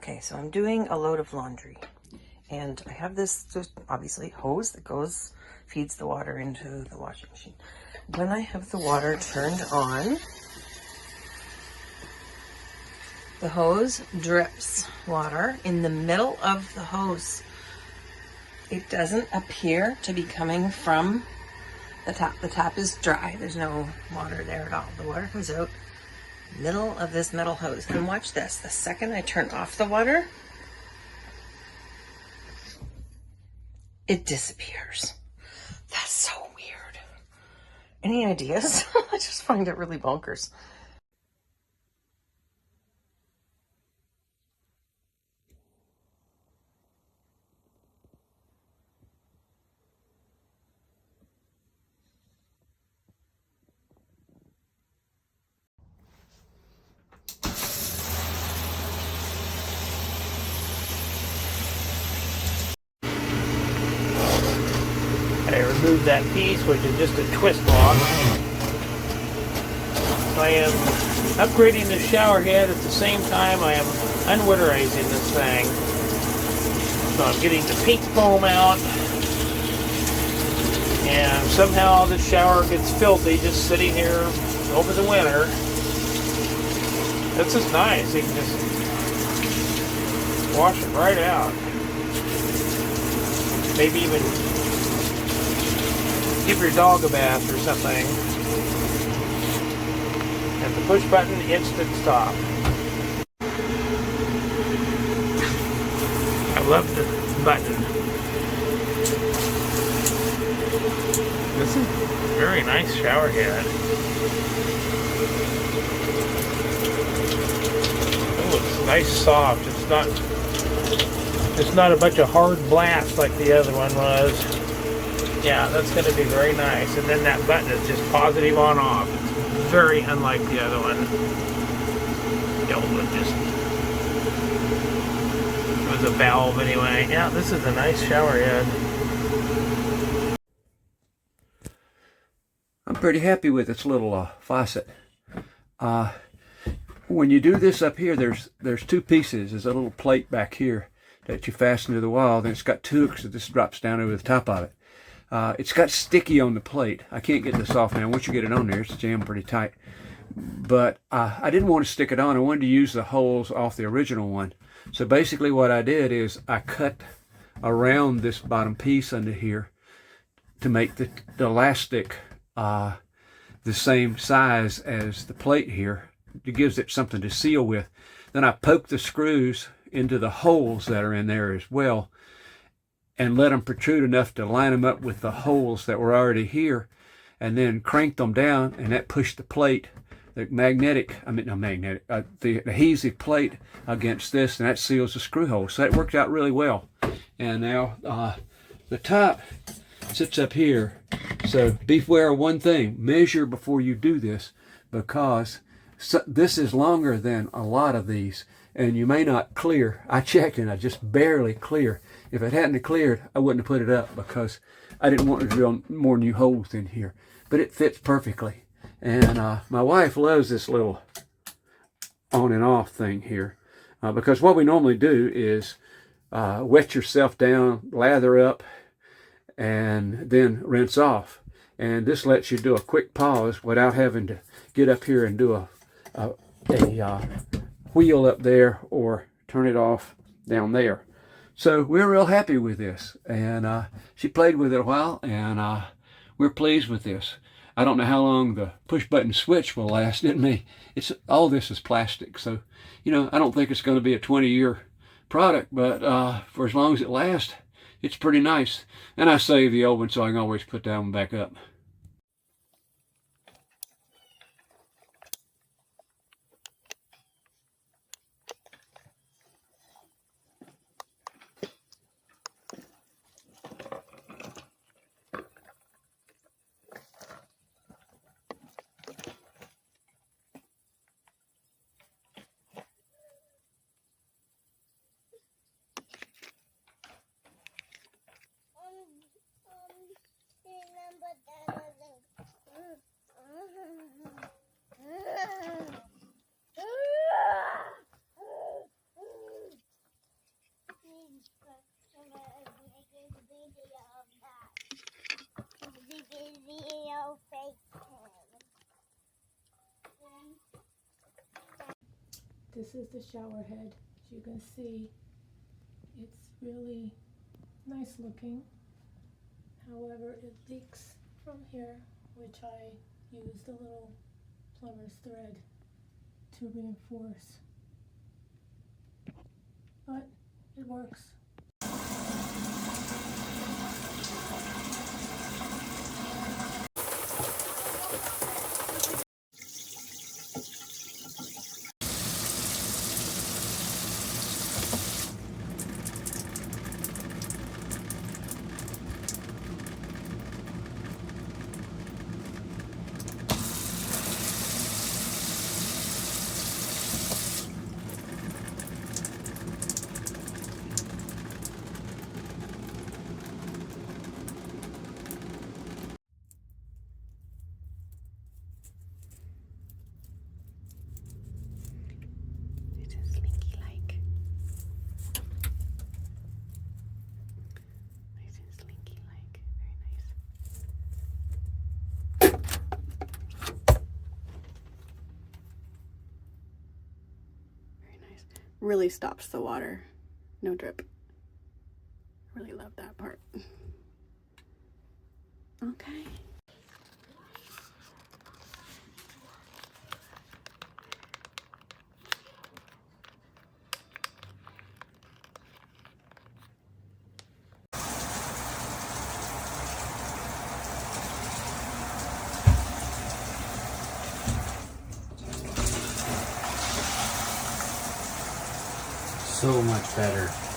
Okay, so I'm doing a load of laundry, and I have this just obviously hose that feeds the water into the washing machine. When I have the water turned on, the hose drips water in the middle of the hose. It doesn't appear to be coming from the tap. The tap is dry. There's no water there at all. The water comes out middle of this metal hose. And watch this. The second I turn off the water, it disappears. That's so weird. Any ideas? I just find it really bonkers. I removed that piece, which is just a twist lock. I am upgrading the shower head at the same time I am unwinterizing this thing. So I'm getting the pink foam out, and somehow the shower gets filthy just sitting here over the winter. This is nice. You can just wash it right out. Maybe even give your dog a bath or something. And the push button, instant stop. I love the button. This is a very nice shower head. Oh, it's nice, soft. It's not a bunch of hard blasts like the other one was. Yeah, that's going to be very nice. And then that button is just positive on off. Very unlike the other one. The old one just was a valve anyway. Yeah, this is a nice shower head. I'm pretty happy with this little faucet. When you do this up here, there's two pieces. There's a little plate back here that you fasten to the wall. Then it's got two hooks that just drops down over the top of it. It's got sticky on the plate. I can't get this off now. Once you get it on there, it's jammed pretty tight. But I didn't want to stick it on. I wanted to use the holes off the original one. So basically what I did is I cut around this bottom piece under here to make the elastic the same size as the plate here. It gives it something to seal with. Then I poked the screws into the holes that are in there as well, and let them protrude enough to line them up with the holes that were already here, and then cranked them down, and that pushed the plate, the adhesive plate against this, and that seals the screw hole. So that worked out really well. And now the top sits up here. So be aware of one thing: measure before you do this, because this is longer than a lot of these, and you may not clear. I checked and I just barely clear. If it hadn't cleared, I wouldn't have put it up because I didn't want to drill more new holes in here. But it fits perfectly. And my wife loves this little on and off thing here, because what we normally do is wet yourself down, lather up, and then rinse off. And this lets you do a quick pause without having to get up here and do a wheel up there or turn it off down there. So we're real happy with this, and she played with it a while, and we're pleased with this. I don't know how long the push button switch will last. All this is plastic, so I don't think it's going to be a 20-year product, but for as long as it lasts, it's pretty nice. And I save the old one so I can always put that one back up. Remember that This is the shower head. As you can see, it's really nice looking. However, it leaks from here, which I used a little plumber's thread to reinforce. But it works. Really stops the water. No drip. Really love that part. Okay. So much better.